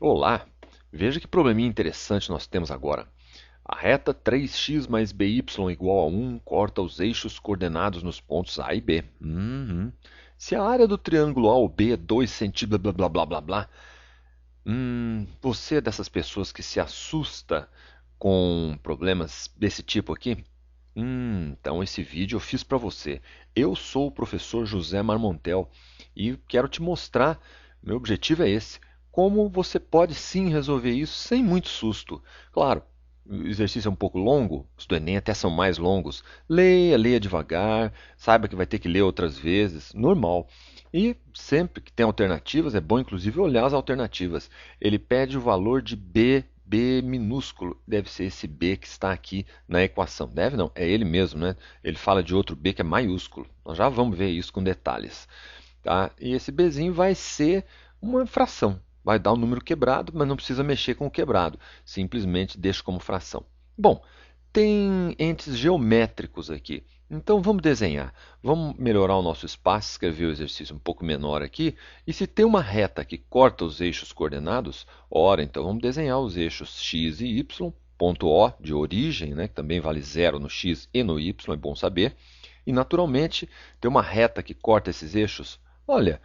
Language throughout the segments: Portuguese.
Olá, veja que probleminha interessante nós temos agora. A reta 3x mais by igual a 1 corta os eixos coordenados nos pontos A e B. Se a área do triângulo AOB é 2 centímetros, blá blá blá blá blá, você é dessas pessoas que se assusta com problemas desse tipo aqui? Então esse vídeo eu fiz para você. Eu sou o professor José Marmontel e quero te mostrar, meu objetivo é esse, como você pode sim resolver isso sem muito susto. Claro, o exercício é um pouco longo, os do Enem até são mais longos. Leia, leia devagar, saiba que vai ter que ler outras vezes, normal. E sempre que tem alternativas, é bom inclusive olhar as alternativas. Ele pede o valor de B minúsculo, deve ser esse B que está aqui na equação. Deve não, é ele mesmo, né? Ele fala de outro B que é maiúsculo. Nós já vamos ver isso com detalhes. Tá? E esse Bzinho vai ser uma fração. Vai dar um número quebrado, mas não precisa mexer com o quebrado. Simplesmente deixa como fração. Bom, tem entes geométricos aqui. Então vamos desenhar. Vamos melhorar o nosso espaço, escrever o exercício um pouco menor aqui. E se tem uma reta que corta os eixos coordenados, ora, então vamos desenhar os eixos x e y, ponto O de origem, né, que também vale zero no x e no y, é bom saber. E naturalmente, tem uma reta que corta esses eixos. Olha,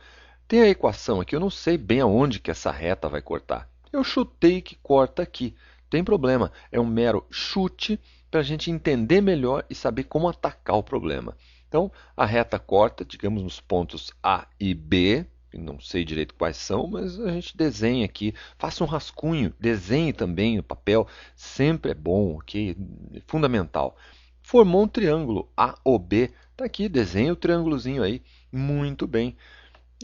tem a equação aqui, eu não sei bem aonde que essa reta vai cortar. Eu chutei que corta aqui. Tem problema, é um mero chute para a gente entender melhor e saber como atacar o problema. Então, a reta corta, digamos, nos pontos A e B, não sei direito quais são, mas a gente desenha aqui, faça um rascunho, desenhe também no papel, sempre é bom, ok? É fundamental. Formou um triângulo AOB, está aqui, desenha o triângulozinho aí, muito bem.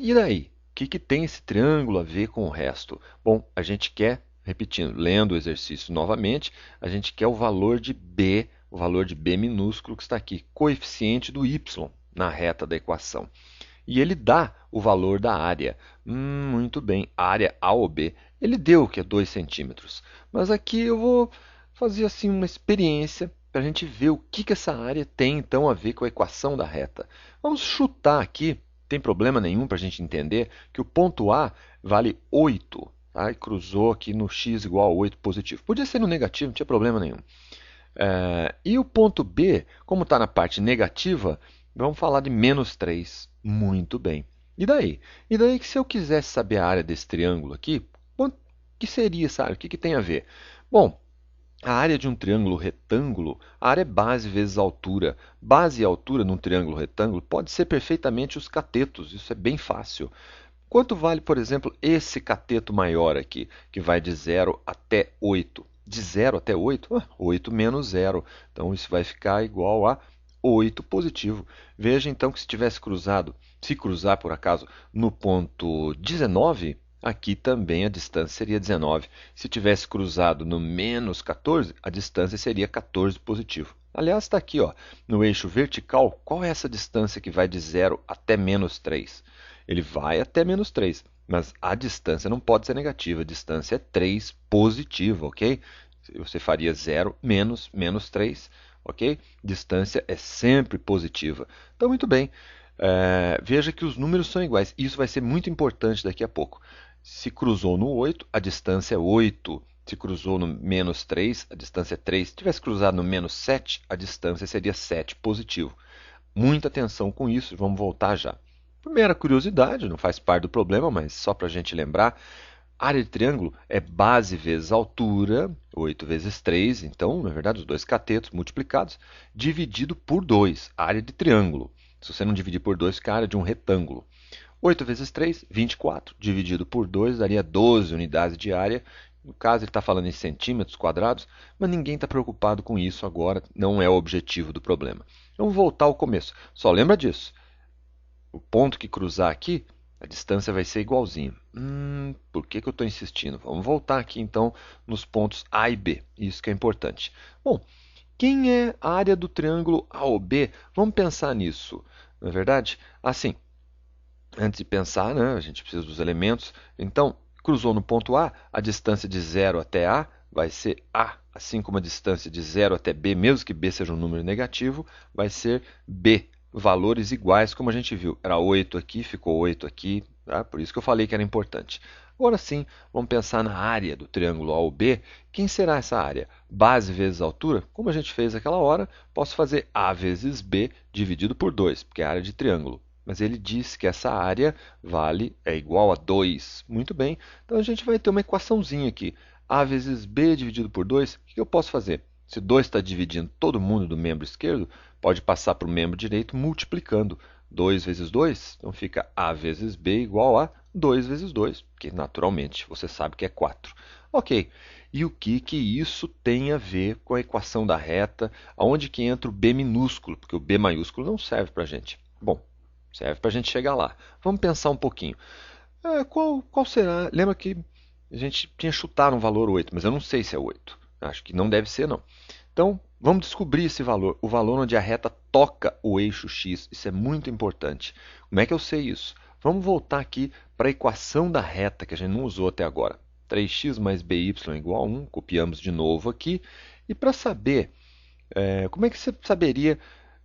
E daí? O que tem esse triângulo a ver com o resto? Bom, a gente quer, repetindo, lendo o exercício novamente, a gente quer o valor de B minúsculo que está aqui, coeficiente do y na reta da equação. E ele dá o valor da área. Muito bem, área AOB. Ele deu que é 2 centímetros. Mas aqui eu vou fazer assim uma experiência para a gente ver o que essa área tem então a ver com a equação da reta. Vamos chutar aqui, tem problema nenhum para a gente entender, que o ponto A vale 8. Tá? E cruzou aqui no x igual a 8 positivo. Podia ser no negativo, não tinha problema nenhum. E o ponto B, como está na parte negativa, vamos falar de menos 3. Muito bem. E daí? E daí que se eu quisesse saber a área desse triângulo aqui, quanto que seria essa área? O que tem a ver? Bom, a área de um triângulo retângulo, a área é base vezes altura. Base e altura num triângulo retângulo pode ser perfeitamente os catetos, isso é bem fácil. Quanto vale, por exemplo, esse cateto maior aqui, que vai de 0 até 8? De 0 até 8? 8 menos 0. Então, isso vai ficar igual a 8 positivo. Veja, então, que se tivesse cruzado, se cruzar, por acaso, no ponto 19, aqui também a distância seria 19. Se tivesse cruzado no menos 14, a distância seria 14 positivo. Aliás, está aqui, ó, no eixo vertical, qual é essa distância que vai de 0 até menos 3? Ele vai até menos 3, mas a distância não pode ser negativa, a distância é 3 positiva, ok? Você faria 0 menos menos 3, ok? Distância é sempre positiva. Então, muito bem. Veja que os números são iguais. Isso vai ser muito importante daqui a pouco. Se cruzou no 8, a distância é 8. Se cruzou no menos 3, a distância é 3. Se tivesse cruzado no menos 7, a distância seria 7 positivo. Muita atenção com isso, vamos voltar já. Primeira curiosidade, não faz parte do problema, mas só para a gente lembrar, área de triângulo é base vezes altura, 8 vezes 3, então, na verdade, os dois catetos multiplicados, dividido por 2, área de triângulo. Se você não dividir por 2, fica a área de um retângulo. 8 vezes 3, 24, dividido por 2, daria 12 unidades de área. No caso, ele está falando em centímetros quadrados, mas ninguém está preocupado com isso agora, não é o objetivo do problema. Vamos voltar ao começo. Só lembra disso. O ponto que cruzar aqui, a distância vai ser igualzinha. Por que eu estou insistindo? Vamos voltar aqui então nos pontos A e B. Isso que é importante. Bom, quem é a área do triângulo AOB? Vamos pensar nisso. Não é verdade? Assim, antes de pensar, né, a gente precisa dos elementos. Então, cruzou no ponto A distância de 0 até A vai ser A, assim como a distância de 0 até B, mesmo que B seja um número negativo, vai ser B. Valores iguais, como a gente viu. Era 8 aqui, ficou 8 aqui, tá? Por isso que eu falei que era importante. Agora sim, vamos pensar na área do triângulo AOB. Quem será essa área? Base vezes altura? Como a gente fez aquela hora, posso fazer A vezes B dividido por 2, porque é a área de triângulo. Mas ele disse que essa área é igual a 2. Muito bem, então a gente vai ter uma equaçãozinha aqui. A vezes B dividido por 2, o que eu posso fazer? Se 2 está dividindo todo mundo do membro esquerdo, pode passar para o membro direito multiplicando. 2 vezes 2, então fica A vezes B igual a 2 vezes 2, que naturalmente você sabe que é 4. Ok, e o que isso tem a ver com a equação da reta, aonde que entra o B minúsculo, porque o B maiúsculo não serve para a gente. Bom, serve para a gente chegar lá. Vamos pensar um pouquinho. Qual será? Lembra que a gente tinha chutado um valor 8, mas eu não sei se é 8. Acho que não deve ser, não. Então, vamos descobrir esse valor, o valor onde a reta toca o eixo x. Isso é muito importante. Como é que eu sei isso? Vamos voltar aqui para a equação da reta, que a gente não usou até agora. 3x mais by igual a 1, copiamos de novo aqui. E para saber, como é que você saberia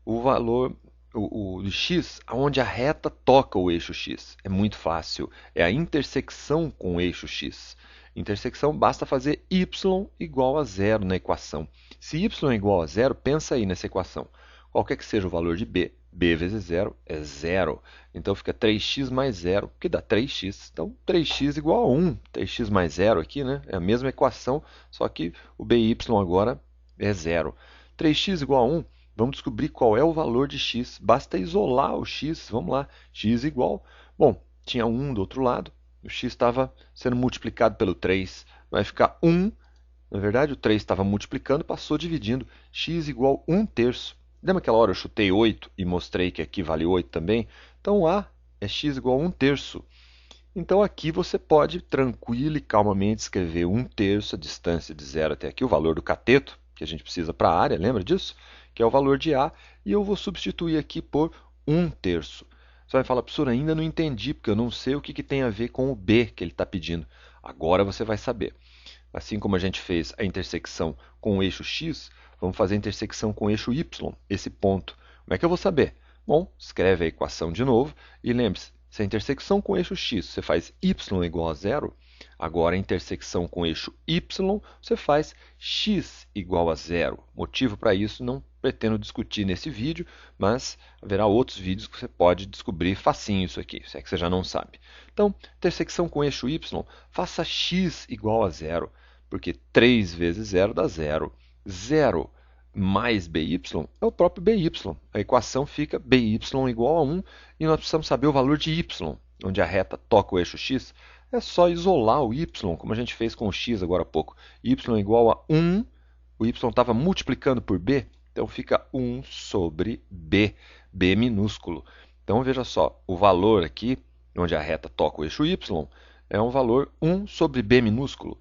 o valor do x onde a reta toca o eixo x? É muito fácil, é a intersecção com o eixo x. Intersecção, basta fazer y igual a zero na equação. Se y é igual a zero, pensa aí nessa equação. Qualquer que seja o valor de b, b vezes zero é zero. Então fica 3x mais zero, que dá 3x. Então 3x igual a 1. 3x mais zero aqui, né? É a mesma equação, só que o by agora é zero. 3x igual a 1, vamos descobrir qual é o valor de x. Basta isolar o x. Vamos lá, x igual. Bom, tinha 1 do outro lado. O x estava sendo multiplicado pelo 3. Vai ficar 1. Na verdade, o 3 estava multiplicando, passou dividindo. X igual 1 terço. Lembra aquela hora eu chutei 8 e mostrei que aqui vale 8 também? Então, A é x igual a 1 terço. Então, aqui você pode tranquilo e calmamente escrever 1 terço, a distância de 0 até aqui, o valor do cateto, que a gente precisa para a área, lembra disso? Que é o valor de A, e eu vou substituir aqui por 1 terço. Você vai falar, professor, ainda não entendi, porque eu não sei o que tem a ver com o B que ele está pedindo. Agora você vai saber. Assim como a gente fez a intersecção com o eixo x, vamos fazer a intersecção com o eixo y, esse ponto. Como é que eu vou saber? Bom, escreve a equação de novo e lembre-se, se a intersecção com o eixo x você faz y igual a zero, agora a intersecção com o eixo y você faz x igual a zero. Motivo para isso não pretendo discutir nesse vídeo, mas haverá outros vídeos que você pode descobrir facinho isso aqui, se é que você já não sabe. Então, intersecção com o eixo y, faça x igual a zero, porque 3 vezes zero dá zero. Zero mais by é o próprio by. A equação fica by igual a 1 e nós precisamos saber o valor de y, onde a reta toca o eixo x. É só isolar o y, como a gente fez com o x agora há pouco. Y igual a 1, o y estava multiplicando por b, então fica 1 sobre b, b minúsculo. Então veja só, o valor aqui, onde a reta toca o eixo y, é um valor 1 sobre b minúsculo.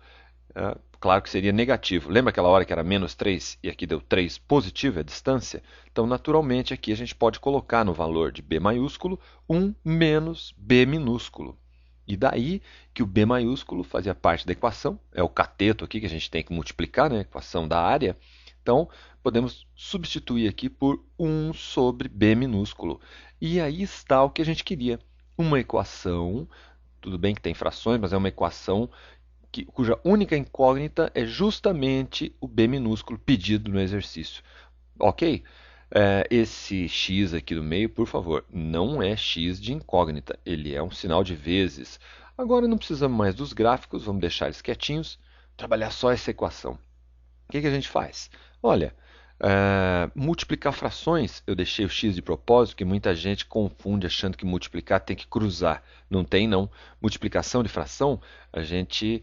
Claro que seria negativo. Lembra aquela hora que era menos 3 e aqui deu 3 positivo, a distância? Então, naturalmente, aqui a gente pode colocar no valor de b maiúsculo 1 menos b minúsculo. E daí que o b maiúsculo fazia parte da equação, é o cateto aqui que a gente tem que multiplicar, né? A equação da área. Então, podemos substituir aqui por 1 sobre b minúsculo. E aí está o que a gente queria. Uma equação, tudo bem que tem frações, mas é uma equação cuja única incógnita é justamente o b minúsculo pedido no exercício. Ok? Esse x aqui do meio, por favor, não é x de incógnita, ele é um sinal de vezes. Agora não precisamos mais dos gráficos, vamos deixar eles quietinhos, trabalhar só essa equação. O que a gente faz? Olha, multiplicar frações, eu deixei o x de propósito, que muita gente confunde achando que multiplicar tem que cruzar. Não tem, não. Multiplicação de fração, a gente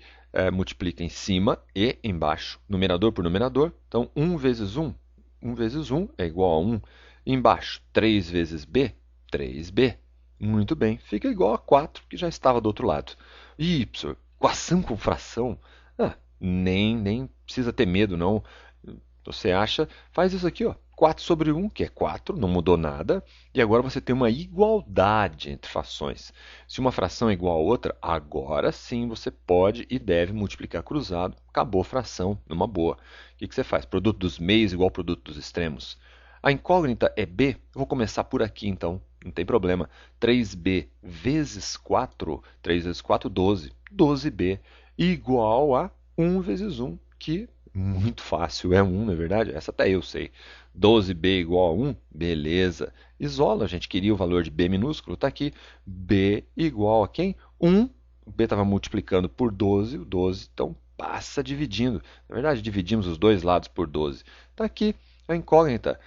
multiplica em cima e embaixo, numerador por numerador. Então, 1 vezes 1, 1 vezes 1 é igual a 1. Embaixo, 3 vezes b, 3b. Muito bem, fica igual a 4, que já estava do outro lado. Ih, professor, equação com fração? Nem precisa ter medo, não. Você acha, faz isso aqui, ó, 4 sobre 1, que é 4, não mudou nada. E agora você tem uma igualdade entre frações. Se uma fração é igual a outra, agora sim você pode e deve multiplicar cruzado. Acabou a fração, numa boa. O que você faz? Produto dos meios igual ao produto dos extremos. A incógnita é b. Eu vou começar por aqui, então. Não tem problema. 3b vezes 4, 3 vezes 4, 12. 12b igual a 1 vezes 1, que muito fácil, é 1, não é verdade? Essa até eu sei. 12b igual a 1, beleza. Isola, a gente queria o valor de b minúsculo, está aqui. b igual a quem? 1. O b estava multiplicando por 12, o 12, então passa dividindo. Na verdade, dividimos os dois lados por 12. Está aqui a incógnita.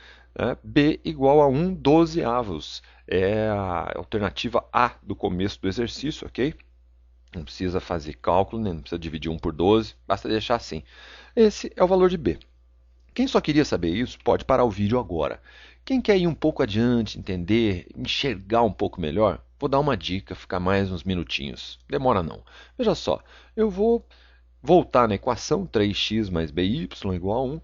B igual a 1 dozeavos. É a alternativa A do começo do exercício, ok? Não precisa fazer cálculo, né? Não precisa dividir 1 por 12, basta deixar assim. Esse é o valor de B. Quem só queria saber isso, pode parar o vídeo agora. Quem quer ir um pouco adiante, entender, enxergar um pouco melhor, vou dar uma dica, ficar mais uns minutinhos. Demora não. Veja só, eu vou voltar na equação 3x mais by igual a 1,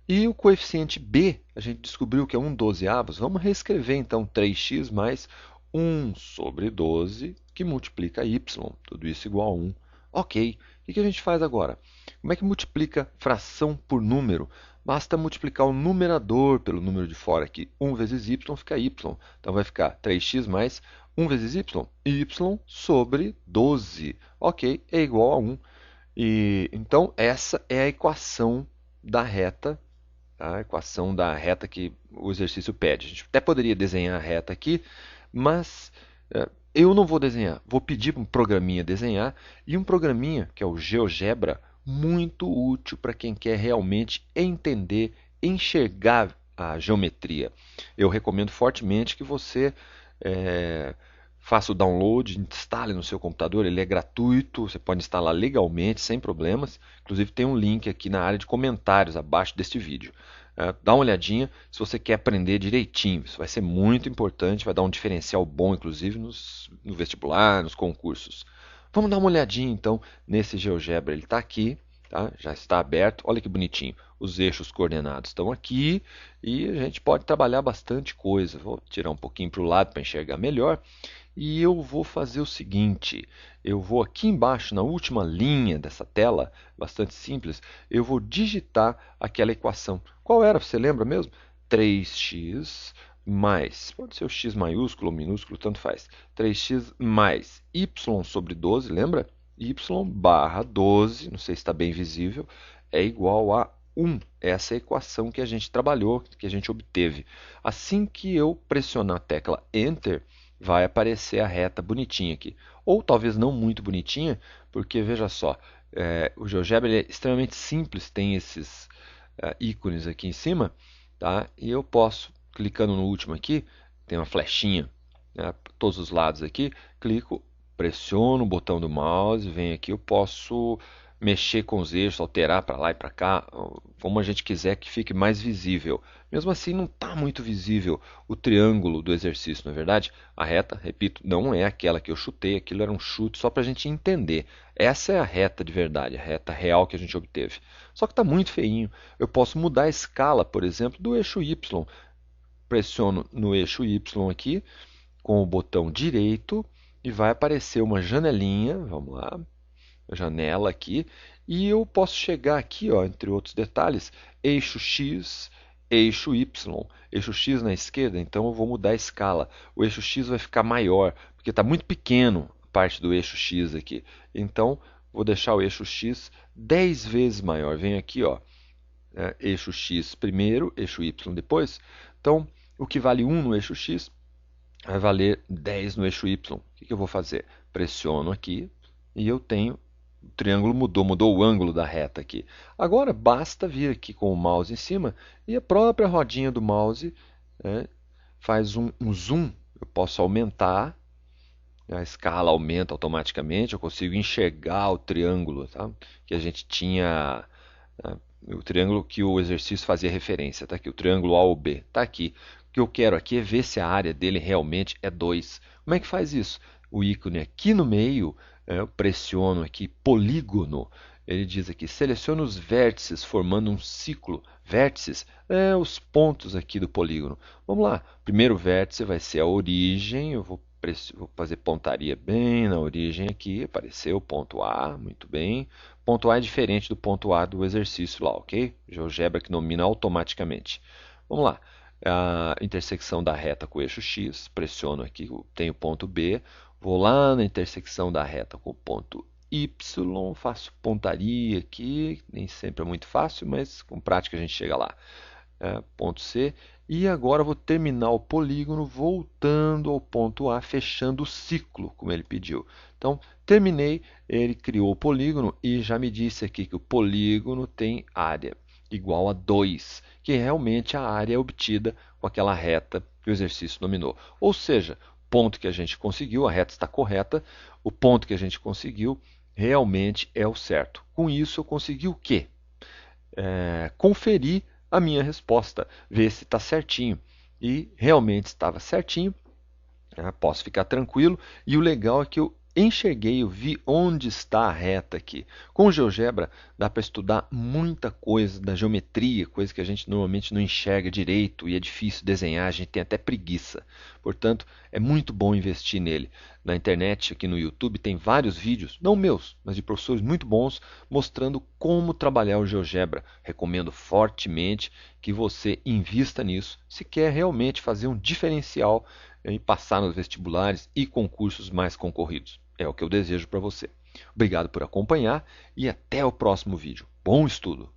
e o coeficiente b, a gente descobriu que é 1 dozeavos. Vamos reescrever então 3x mais 1 sobre 12, que multiplica y, tudo isso igual a 1. Ok, o que a gente faz agora? Como é que multiplica fração por número? Basta multiplicar o numerador pelo número de fora aqui. 1 vezes y fica y. Então vai ficar 3x mais 1 vezes y, y sobre 12. Ok, é igual a 1. E, então, essa é a equação da reta, tá? A equação da reta que o exercício pede. A gente até poderia desenhar a reta aqui, mas eu não vou desenhar. Vou pedir para um programinha desenhar, e um programinha, que é o GeoGebra, muito útil para quem quer realmente entender, enxergar a geometria. Eu recomendo fortemente que você faça o download, instale no seu computador, ele é gratuito, você pode instalar legalmente, sem problemas. Inclusive tem um link aqui na área de comentários abaixo deste vídeo. Dá uma olhadinha se você quer aprender direitinho, isso vai ser muito importante, vai dar um diferencial bom, inclusive no vestibular, nos concursos. Vamos dar uma olhadinha então nesse GeoGebra, ele está aqui, tá? Já está aberto, olha que bonitinho. Os eixos coordenados estão aqui e a gente pode trabalhar bastante coisa. Vou tirar um pouquinho para o lado para enxergar melhor. E eu vou fazer o seguinte, eu vou aqui embaixo, na última linha dessa tela, bastante simples, eu vou digitar aquela equação. Qual era, você lembra mesmo? 3x mais, pode ser o x maiúsculo ou minúsculo, tanto faz. 3x mais y sobre 12, lembra? Y barra 12, não sei se está bem visível, é igual a 1. Essa é a equação que a gente trabalhou, que a gente obteve. Assim que eu pressionar a tecla Enter, vai aparecer a reta bonitinha aqui. Ou talvez não muito bonitinha, porque veja só, o GeoGebra é extremamente simples, tem esses ícones aqui em cima, tá? E eu posso, clicando no último aqui, tem uma flechinha, né, todos os lados aqui, clico, pressiono o botão do mouse, venho aqui, eu posso mexer com os eixos, alterar para lá e para cá, como a gente quiser que fique mais visível. Mesmo assim, não está muito visível o triângulo do exercício, não é verdade? A reta, repito, não é aquela que eu chutei, aquilo era um chute só para a gente entender. Essa é a reta de verdade, a reta real que a gente obteve. Só que está muito feinho. Eu posso mudar a escala, por exemplo, do eixo Y. Pressiono no eixo Y aqui, com o botão direito, e vai aparecer uma janelinha, vamos lá, janela aqui, e eu posso chegar aqui, ó, entre outros detalhes, eixo X, eixo Y. Eixo X na esquerda, então eu vou mudar a escala. O eixo X vai ficar maior, porque está muito pequeno a parte do eixo X aqui. Então, vou deixar o eixo X 10 vezes maior. Venho aqui, ó, eixo X primeiro, eixo Y depois. Então, o que vale 1 no eixo X vai valer 10 no eixo Y. O que eu vou fazer? Pressiono aqui e eu tenho o triângulo mudou o ângulo da reta aqui. Agora basta vir aqui com o mouse em cima e a própria rodinha do mouse faz um zoom. Eu posso aumentar, a escala aumenta automaticamente, eu consigo enxergar o triângulo, tá? Que a gente tinha, o triângulo que o exercício fazia referência. Tá aqui, o triângulo AOB, está aqui. O que eu quero aqui é ver se a área dele realmente é 2. Como é que faz isso? O ícone aqui no meio, eu pressiono aqui polígono, ele diz aqui, selecione os vértices formando um ciclo. Vértices os pontos aqui do polígono. Vamos lá, primeiro vértice vai ser a origem, eu vou fazer pontaria bem na origem aqui, apareceu o ponto A, muito bem. Ponto A é diferente do ponto A do exercício lá, ok? GeoGebra que nomina automaticamente. Vamos lá, a intersecção da reta com o eixo X, pressiono aqui, tenho o ponto B, vou lá na intersecção da reta com o ponto Y, faço pontaria aqui, nem sempre é muito fácil, mas com prática a gente chega lá. Ponto C. E agora vou terminar o polígono voltando ao ponto A, fechando o ciclo, como ele pediu. Então, terminei, ele criou o polígono e já me disse aqui que o polígono tem área igual a 2, que realmente a área é obtida com aquela reta que o exercício nominou. Ou seja, o ponto que a gente conseguiu, a reta está correta, o ponto que a gente conseguiu realmente é o certo. Com isso, eu consegui o quê? Conferir a minha resposta, ver se está certinho. E realmente estava certinho, posso ficar tranquilo. E o legal é que eu enxerguei, eu vi onde está a reta aqui. Com o GeoGebra dá para estudar muita coisa da geometria, coisa que a gente normalmente não enxerga direito e é difícil desenhar, a gente tem até preguiça. Portanto, é muito bom investir nele. Na internet, aqui no YouTube, tem vários vídeos, não meus, mas de professores muito bons, mostrando como trabalhar o GeoGebra. Recomendo fortemente que você invista nisso se quer realmente fazer um diferencial e passar nos vestibulares e concursos mais concorridos. É o que eu desejo para você. Obrigado por acompanhar e até o próximo vídeo. Bom estudo!